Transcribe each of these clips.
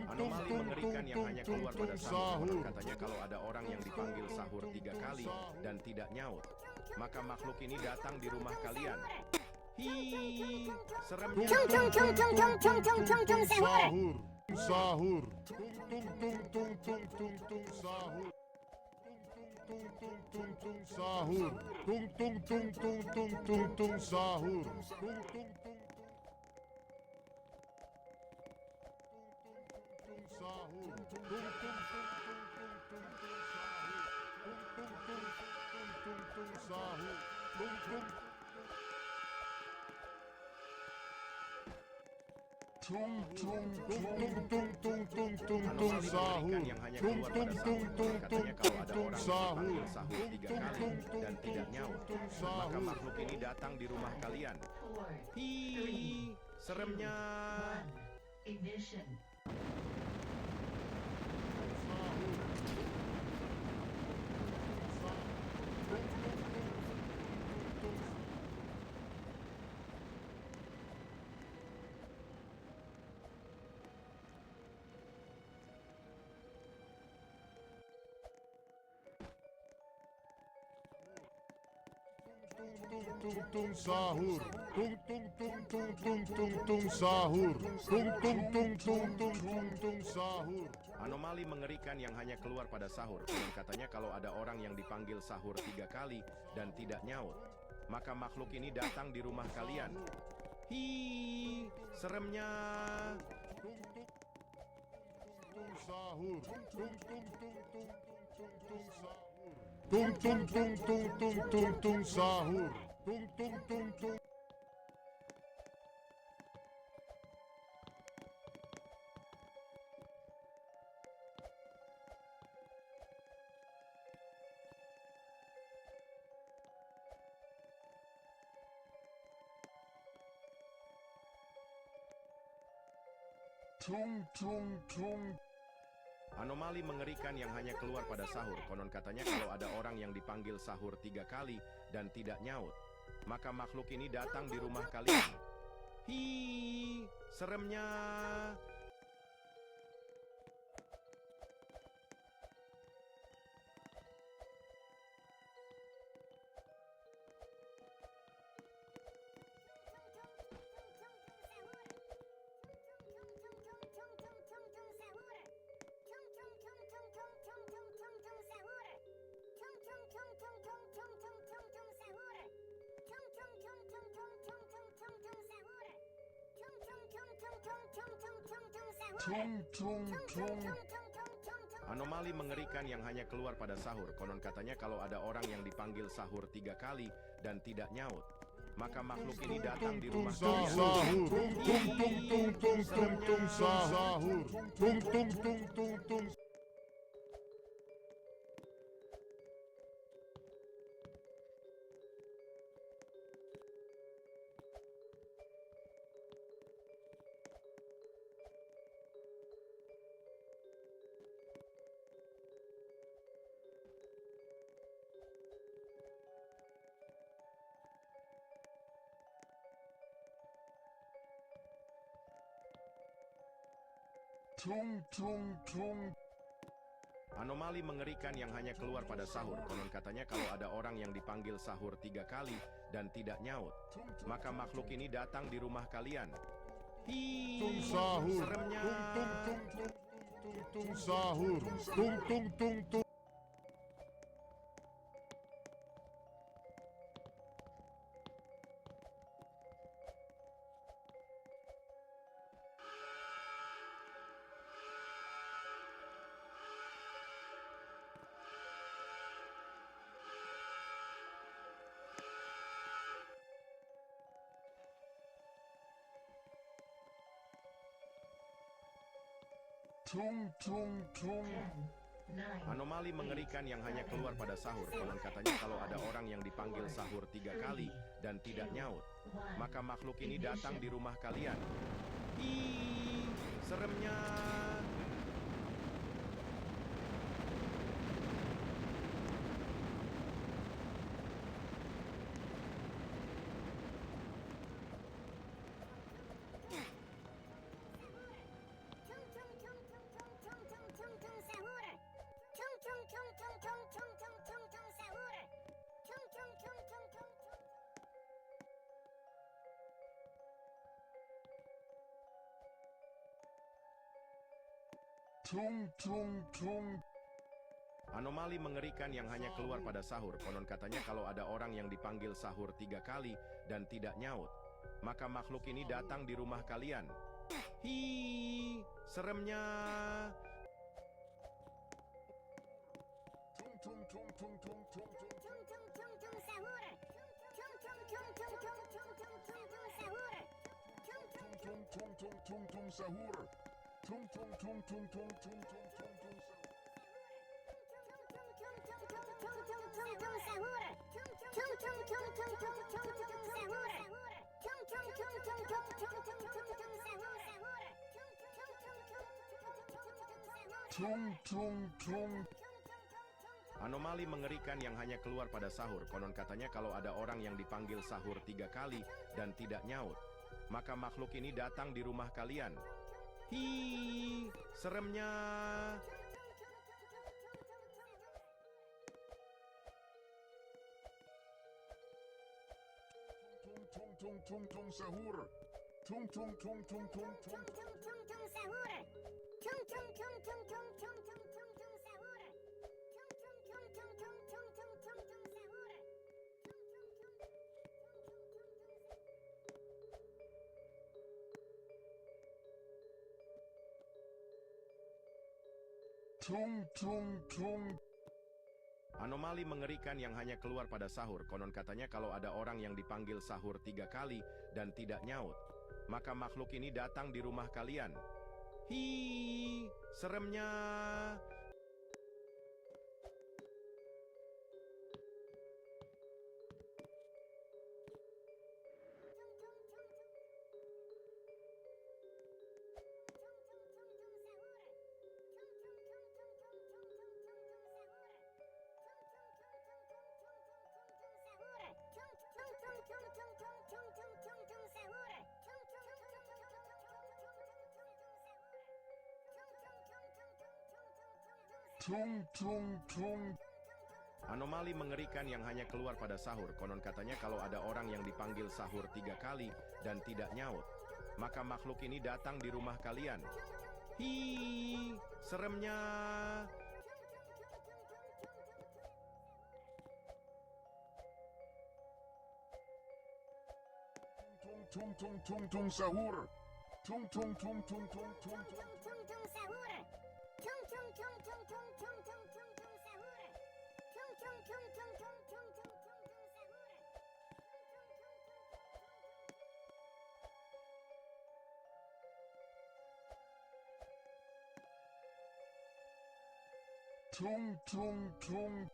Anomali mengerikan yang hanya keluar pada sahur. Katanya kalau ada orang yang dipanggil sahur 3 kali dan tidak nyaut, maka makhluk ini datang di rumah kalian. Hi, seremnya. Sahur. Anomali mengerikan yang hanya keluar pada sahur. Katanya kalau ada orang yang dipanggil sahur 3 kali dan tidak nyaut, maka makhluk ini datang di rumah kalian. Hi, seremnya. Ignition. Sahur. Sahur. Anomali mengerikan yang hanya keluar pada sahur. Dan katanya kalau ada orang yang dipanggil sahur 3 kali dan tidak nyaut, maka makhluk ini datang di rumah kalian. Hi, seremnya. Sahur. Sahur. Anomali mengerikan yang hanya keluar pada sahur. Konon katanya kalau ada orang yang dipanggil sahur 3 kali dan tidak nyaut, maka makhluk ini datang di rumah kalian. Hi, seremnya. Anomali mengerikan yang hanya keluar pada sahur. Konon katanya kalau ada orang yang dipanggil sahur 3 kali dan tidak nyaut, maka makhluk ini datang di rumah kalian. Anomali mengerikan yang hanya keluar pada sahur. Konon katanya kalau ada orang yang dipanggil sahur 3 kali dan tidak nyaut, maka makhluk ini datang di rumah kalian. Hi, seremnya. Sahur. Anomali mengerikan yang hanya keluar pada sahur. Konon katanya kalau ada orang yang dipanggil sahur 3 kali dan tidak nyaut, maka makhluk ini datang di rumah kalian. Hi, seremnya. Tung tung tung. Anomali mengerikan yang hanya keluar pada sahur. Konon katanya kalau ada orang yang dipanggil sahur 3 kali dan tidak nyaut, maka makhluk ini datang di rumah kalian. Hi, seremnya. Tung tung tung tung tung tung tung. Tung tung tung tung sahur. Tung tung tung tung tung tung tung tung tung sahur. Tung tung tung. Anomali mengerikan yang hanya keluar pada sahur. Konon katanya kalau ada orang yang dipanggil sahur 3 kali dan tidak nyaut, maka makhluk ini datang di rumah kalian. Hi, seremnya. Tung tung tung tung sahur. Tung tung tung tung tung tung. Tung tung tung. Anomali mengerikan yang hanya keluar pada sahur. Konon katanya kalau ada orang yang dipanggil sahur 3 kali dan tidak nyaut, maka makhluk ini datang di rumah kalian. Hi, seremnya. Tung tung tung. Anomali mengerikan yang hanya keluar pada sahur. Konon katanya kalau ada orang yang dipanggil sahur 3 kali dan tidak nyaut, maka makhluk ini datang di rumah kalian. Hi, seremnya. Tung tung tung tung sahur. Tung tung tung tung tung tung tung. Tung tung tung.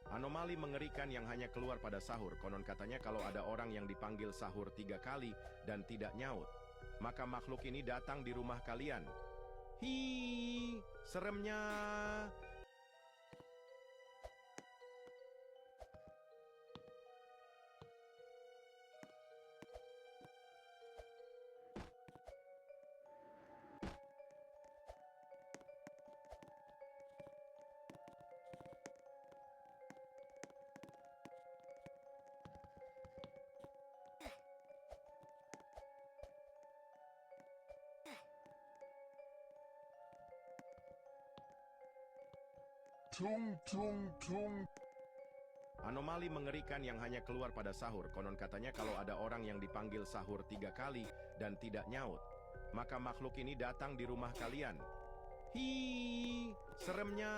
Anomali mengerikan yang hanya keluar pada sahur. Konon katanya kalau ada orang yang dipanggil sahur 3 kali dan tidak nyaut, maka makhluk ini datang di rumah kalian. Hi, seremnya. Tung tung tung. Anomali mengerikan yang hanya keluar pada sahur. Konon katanya kalau ada orang yang dipanggil sahur 3 kali dan tidak nyaut, maka makhluk ini datang di rumah kalian. Hi, seremnya.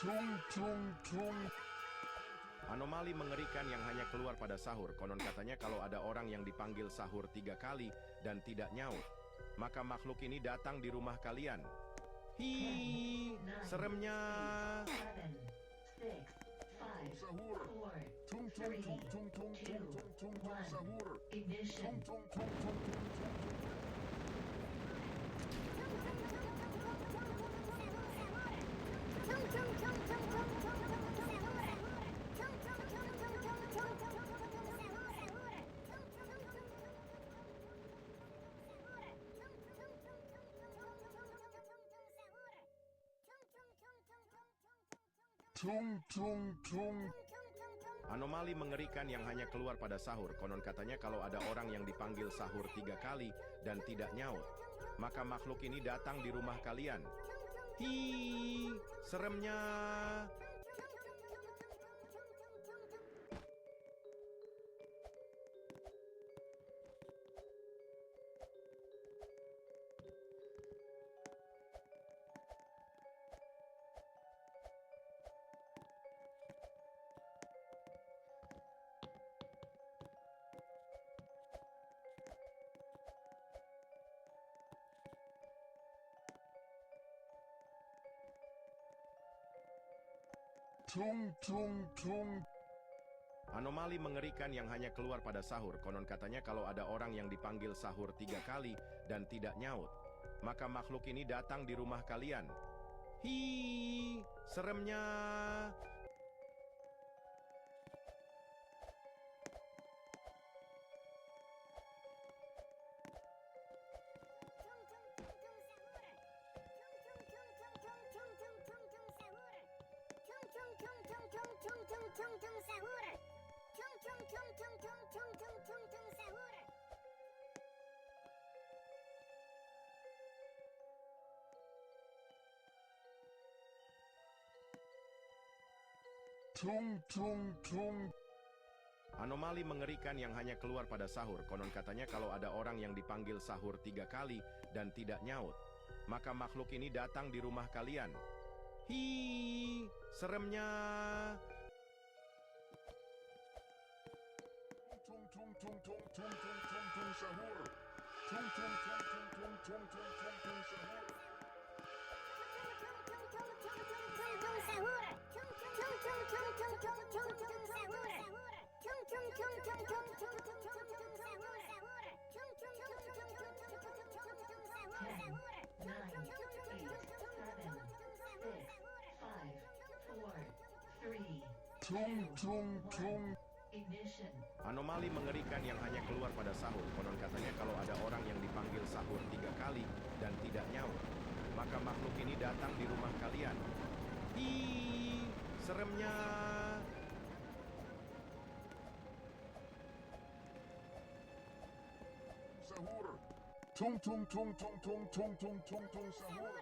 Tung tung tung. Anomali mengerikan yang hanya keluar pada sahur. Konon katanya kalau ada orang yang dipanggil sahur 3 kali dan tidak nyaut, maka makhluk ini datang di rumah kalian. Hi, seremnya. 7, 6, 5, Sahur. 4, Tung tung tung tung tung tung tung tung tung sahur. ignition. Tung tung tung tung tung tung tung. Tung tung tung. Anomali mengerikan yang hanya keluar pada sahur. Konon katanya kalau ada orang yang dipanggil sahur 3 kali dan tidak nyaut, maka makhluk ini datang di rumah kalian. Hi, seremnya. Tung tung tung. Anomali mengerikan yang hanya keluar pada sahur. Konon katanya kalau ada orang yang dipanggil sahur 3 kali dan tidak nyaut, maka makhluk ini datang di rumah kalian. Hi, seremnya. Tung tung tung. Anomali mengerikan yang hanya keluar pada sahur. Konon katanya kalau ada orang yang dipanggil sahur 3 kali dan tidak nyaut, maka makhluk ini datang di rumah kalian. Hi, seremnya. Tung tung tung tung tung tung tung tung sahur. Tung tung tung tung tung tung tung tung tung sahur. Ten, nine, eight, seven, six, five, four, three, Tung tung tung. ignition. Anomali mengerikan yang hanya keluar pada sahur. Konon katanya kalau ada orang yang dipanggil sahur 3 kali dan tidak nyaut, maka makhluk ini datang di rumah kalian. Hi, seremnya. Sahur. Tung tung tung tung tung tung tung tung tung sahur.